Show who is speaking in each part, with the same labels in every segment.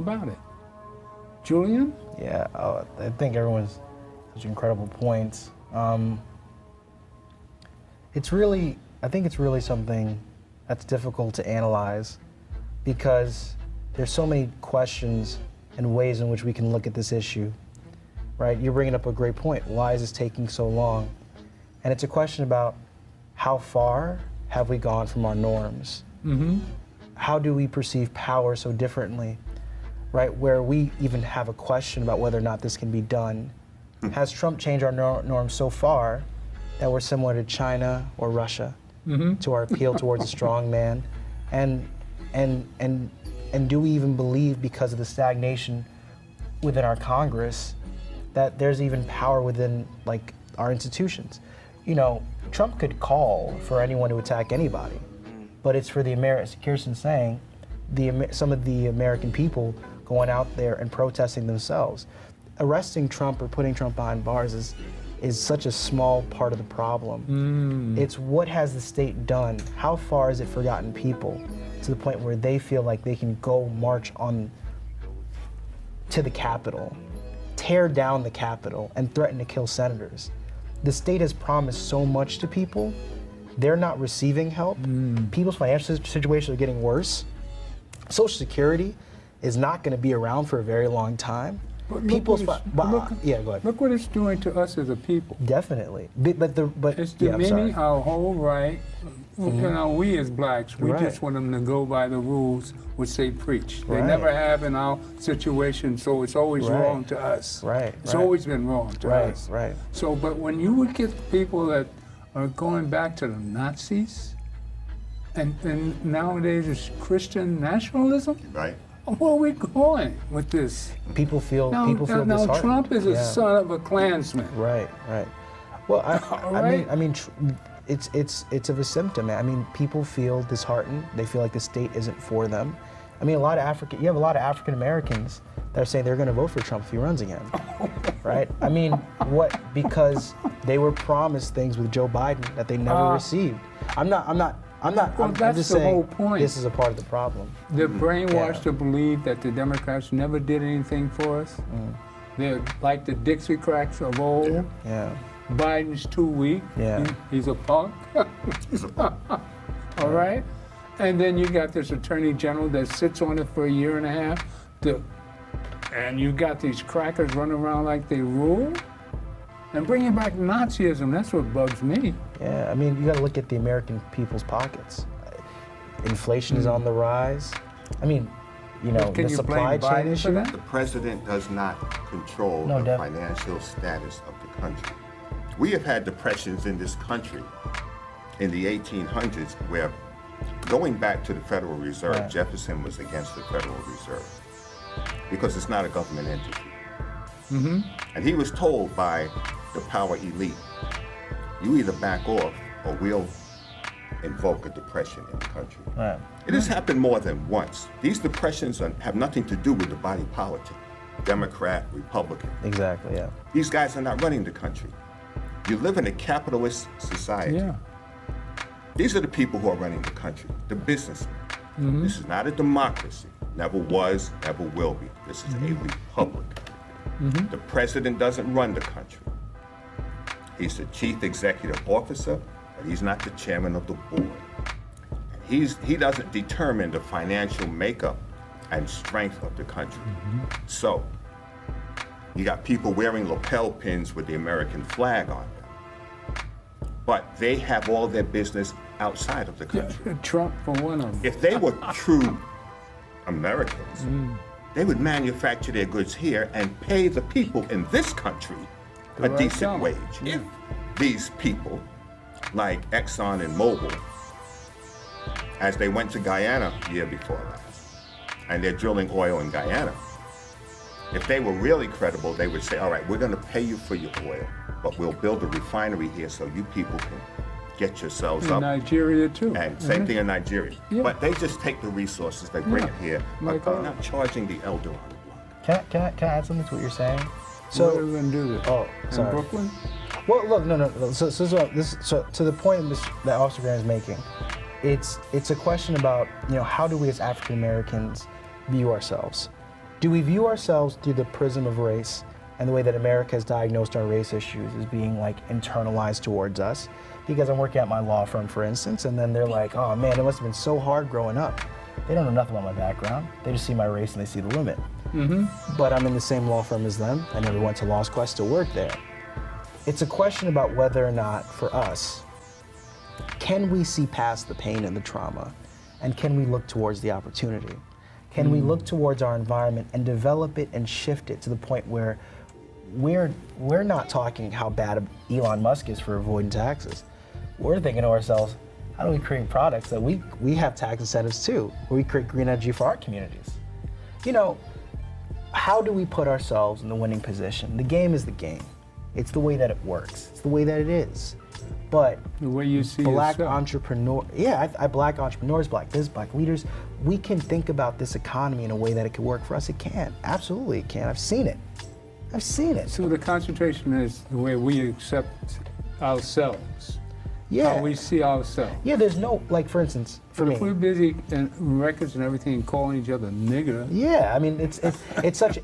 Speaker 1: about it. Julian?
Speaker 2: Yeah, I think everyone's such incredible points. I think it's really something that's difficult to analyze because there's so many questions and ways in which we can look at this issue, right? You're bringing up a great point. Why is this taking so long? And it's a question about how far have we gone from our norms?
Speaker 1: Mm-hmm.
Speaker 2: How do we perceive power so differently, right? Where we even have a question about whether or not this can be done. Has Trump changed our norms so far that we're similar to China or Russia, to our appeal towards a strong man? And do we even believe, because of the stagnation within our Congress, that there's even power within like our institutions? You know, Trump could call for anyone to attack anybody, but it's for the Kirsten's saying, some of the American people going out there and protesting themselves. Arresting Trump or putting Trump behind bars is such a small part of the problem. It's what has the state done? How far has it forgotten people to the point where they feel like they can go march on to the Capitol, tear down the Capitol, and threaten to kill senators? The state has promised so much to people. They're not receiving help. People's financial situations are getting worse. Social Security is not going to be around for a very long time.
Speaker 1: But
Speaker 2: yeah, go ahead.
Speaker 1: Look what it's doing to us as a people.
Speaker 2: Definitely,
Speaker 1: It's demeaning our whole right. You know, we as blacks, we just want them to go by the rules which they preach. They never have in our situation, so it's always wrong to us. It's always been wrong to us. So, but when you would get people that are going back to the Nazis, and nowadays it's Christian nationalism. Where are we going with this?
Speaker 2: People feel
Speaker 1: now
Speaker 2: disheartened.
Speaker 1: Trump is a son of a Klansman.
Speaker 2: Right. Well, I mean, it's of a symptom. I mean, people feel disheartened. They feel like the state isn't for them. I mean, you have a lot of African Americans that are saying they're going to vote for Trump if he runs again, right? I mean, because they were promised things with Joe Biden that they never received. I'm just saying
Speaker 1: whole point.
Speaker 2: This is a part of the problem.
Speaker 1: They're brainwashed to believe that the Democrats never did anything for us. They're like the Dixiecrats of old. Biden's too weak. He's a punk. All right? And then you got this attorney general that sits on it for a year and a half. And you got these crackers running around like they rule. And bringing back Nazism, that's what bugs me.
Speaker 2: Yeah, I mean, you got to look at the American people's pockets. Inflation is on the rise. I mean, you know, the supply chain issue.
Speaker 3: The president does not control the financial status of the country. We have had depressions in this country in the 1800s where, going back to the Federal Reserve, Jefferson was against the Federal Reserve because it's not a government entity. And he was told by the power elite, you either back off or we'll invoke a depression in the country. It has happened more than once. These depressions have nothing to do with the body politic, Democrat, Republican.
Speaker 2: Exactly, yeah.
Speaker 3: These guys are not running the country. You live in a capitalist society. These are the people who are running the country, the businessmen. This is not a democracy. Never was, never will be. This is a republic. The president doesn't run the country. He's the chief executive officer, but he's not the chairman of the board. He doesn't determine the financial makeup and strength of the country. So, you got people wearing lapel pins with the American flag on them. But they have all their business outside of the country.
Speaker 1: Trump for one of them.
Speaker 3: If they were true Americans, they would manufacture their goods here and pay the people in this country a decent wage. If these people, like Exxon and Mobil, as they went to Guyana year before last, and they're drilling oil in Guyana, if they were really credible, they would say, all right, we're going to pay you for your oil, but we'll build a refinery here so you people can get yourselves up.
Speaker 1: In Nigeria, too.
Speaker 3: And same thing in Nigeria. But they just take the resources, they bring it here, but they're not charging the El Dorado block.
Speaker 2: Can I add something to what you're saying?
Speaker 1: So, where are we going to do this?
Speaker 2: Oh, sorry.
Speaker 1: In Brooklyn?
Speaker 2: Well, look, no. So to the point that Officer Grant is making, it's a question about, you know, how do we as African Americans view ourselves? Do we view ourselves through the prism of race and the way that America has diagnosed our race issues as being like internalized towards us? Because I'm working at my law firm, for instance, and then they're like, oh man, it must have been so hard growing up. They don't know nothing about my background. They just see my race and they see the limit. But I'm in the same law firm as them. I never went to law school, I still work there. It's a question about whether or not, for us, can we see past the pain and the trauma? And can we look towards the opportunity? Can we look towards our environment and develop it and shift it to the point where we're not talking how bad Elon Musk is for avoiding taxes. We're thinking to ourselves, how do we create products that we have tax incentives too, where we create green energy for our communities? You know, how do we put ourselves in the winning position? The game is the game. It's the way that it works. It's the way that it is. But
Speaker 1: the way you see
Speaker 2: black
Speaker 1: yourself.
Speaker 2: entrepreneur, black entrepreneurs, black business, black leaders, we can think about this economy in a way that it could work for us. It can, absolutely it can. I've seen it. I've seen it.
Speaker 1: So the concentration is the way we accept ourselves.
Speaker 2: Yeah.
Speaker 1: How we see ourselves.
Speaker 2: Yeah, there's no, like for instance, for me.
Speaker 1: If we're busy in records and everything and calling each other nigger.
Speaker 2: Yeah, I mean it's such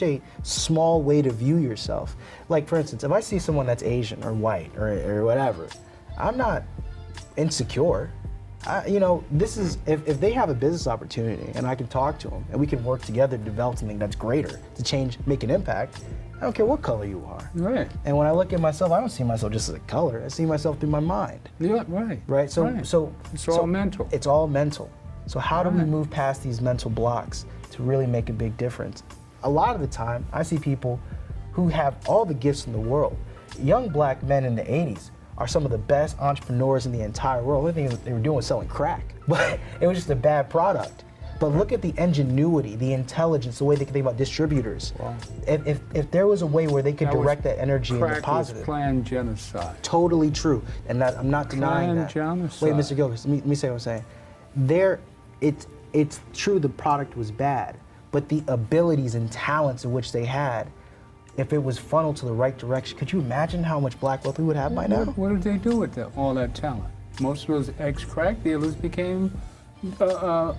Speaker 2: a small way to view yourself. Like for instance, if I see someone that's Asian or white or whatever, I'm not insecure. This is if they have a business opportunity and I can talk to them and we can work together to develop something that's greater to change, make an impact. I don't care what color you are.
Speaker 1: Right.
Speaker 2: And when I look at myself, I don't see myself just as a color. I see myself through my mind.
Speaker 1: Yeah, right.
Speaker 2: Right. So
Speaker 1: it's all mental.
Speaker 2: It's all mental. So how do we move past these mental blocks to really make a big difference? A lot of the time, I see people who have all the gifts in the world. Young black men in the 80s are some of the best entrepreneurs in the entire world. The only thing they were doing was selling crack, but it was just a bad product. But look at the ingenuity, the intelligence, the way they can think about distributors. Wow. If there was a way where they could direct that energy in the positive.
Speaker 1: Was planned genocide.
Speaker 2: Totally true, and that I'm not denying that.
Speaker 1: Genocide.
Speaker 2: Wait, Mr. Gilchrist, let me say what I'm saying. It's true the product was bad, but the abilities and talents in which they had, if it was funneled to the right direction, could you imagine how much black wealth we would have by now?
Speaker 1: What did they do with all that talent? Most of those ex-crack dealers became, rap?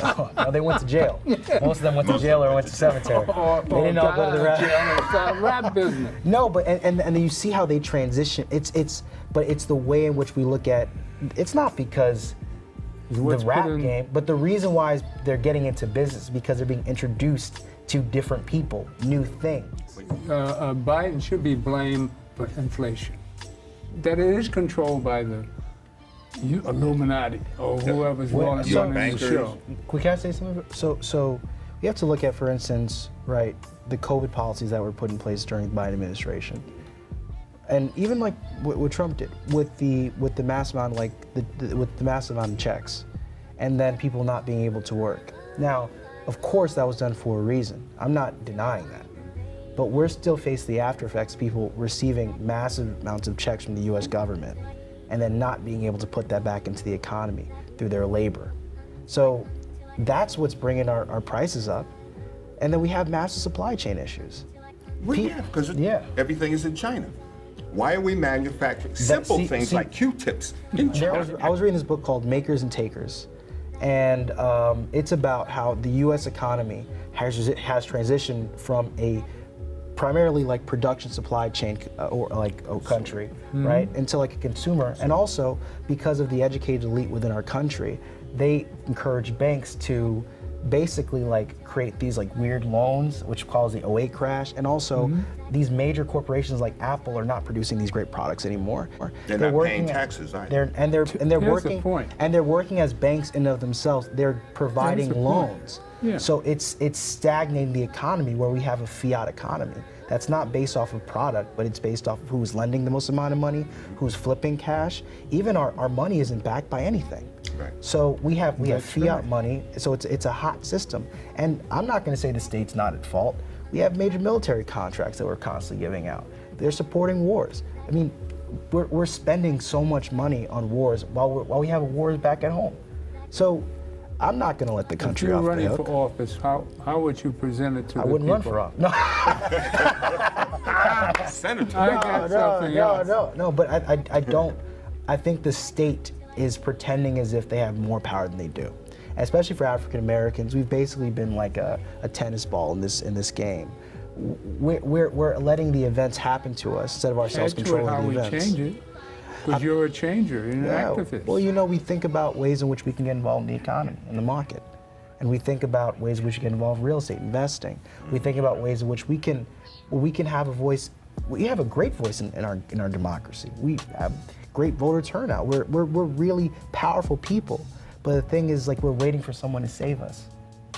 Speaker 2: Oh, no, they went to jail. Most of them went to jail or went to cemetery. They didn't all go to the
Speaker 1: rap business.
Speaker 2: No, but and then you see how they transition. But it's the way in which we look at. It's not because the rap game, but the reason why they're getting into business is because they're being introduced to different people, new things.
Speaker 1: Biden should be blamed for inflation. That it is controlled by the Illuminati or whoever's running the show.
Speaker 2: Can I say something? So you have to look at, for instance, right, the COVID policies that were put in place during the Biden administration, and even like what Trump did with the massive amount, with the massive amount of checks, and then people not being able to work. Now, of course, that was done for a reason. I'm not denying that. But we're still facing the after effects, people receiving massive amounts of checks from the US government and then not being able to put that back into the economy through their labor. So that's what's bringing our prices up. And then we have massive supply chain issues.
Speaker 3: Well, yeah, because everything is in China. Why are we manufacturing simple things like Q-tips in China?
Speaker 2: I was reading this book called Makers and Takers. And it's about how the U.S. economy has transitioned from a primarily like production supply chain or like a country, right, into like a consumer. And also because of the educated elite within our country, they encourage banks to basically like create these like weird loans, which caused the 2008 crash. And also these major corporations like Apple are not producing these great products anymore.
Speaker 3: They're not paying taxes either.
Speaker 2: They're working as banks in of themselves. They're providing loans.
Speaker 1: Yeah.
Speaker 2: So it's stagnating the economy where we have a fiat economy that's not based off of product, but it's based off of who's lending the most amount of money, who's flipping cash. Even our money isn't backed by anything.
Speaker 3: Right.
Speaker 2: So we have fiat money, so it's a hot system. And I'm not going to say the state's not at fault. We have major military contracts that we're constantly giving out. They're supporting wars. I mean, we're spending so much money on wars while we have wars back at home. So I'm not going to let the country off the hook.
Speaker 1: If you were running for office, how would you present it to the people?
Speaker 2: I wouldn't run for office. No.
Speaker 3: Senator.
Speaker 2: No, but I don't. I think the state is pretending as if they have more power than they do. especially for African Americans, we've basically been like a tennis ball in this game. We're letting the events happen to us instead of ourselves controlling the events.
Speaker 1: How we change it, because you're a changer, you're an activist.
Speaker 2: Well, you know, we think about ways in which we can get involved in the economy, in the market. And we think about ways in which we can get involved in real estate, investing. We think about ways in which we can have a voice. We have a great voice in our democracy. We have great voter turnout. We're really powerful people. But the thing is, like, we're waiting for someone to save us.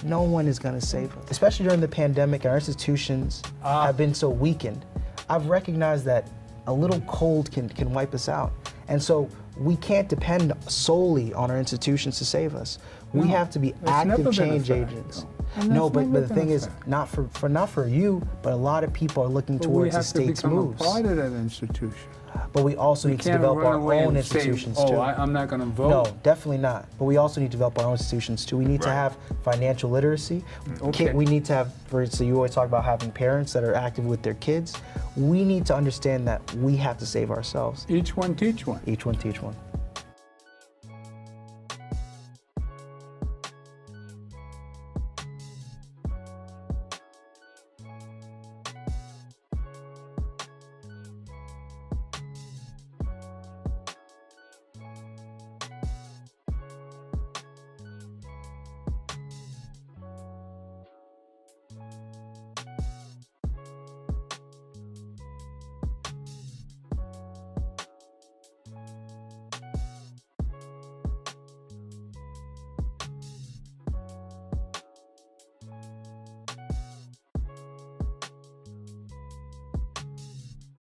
Speaker 2: No one is going to save us. Especially during the pandemic, our institutions have been so weakened. I've recognized that a little cold can wipe us out. And so we can't depend solely on our institutions to save us. We have to be active change agents. No, but the thing is, not for you, but a lot of people are looking towards the state's moves.
Speaker 1: We have to become a part of that institution.
Speaker 2: But we also need to develop our own institutions too.
Speaker 1: I'm not going to vote.
Speaker 2: No, definitely not. But we also need to develop our own institutions too. We need to have financial literacy. We need to have, so you always talk about having parents that are active with their kids. We need to understand that we have to save ourselves.
Speaker 1: Each one teach one.
Speaker 2: Each one teach one.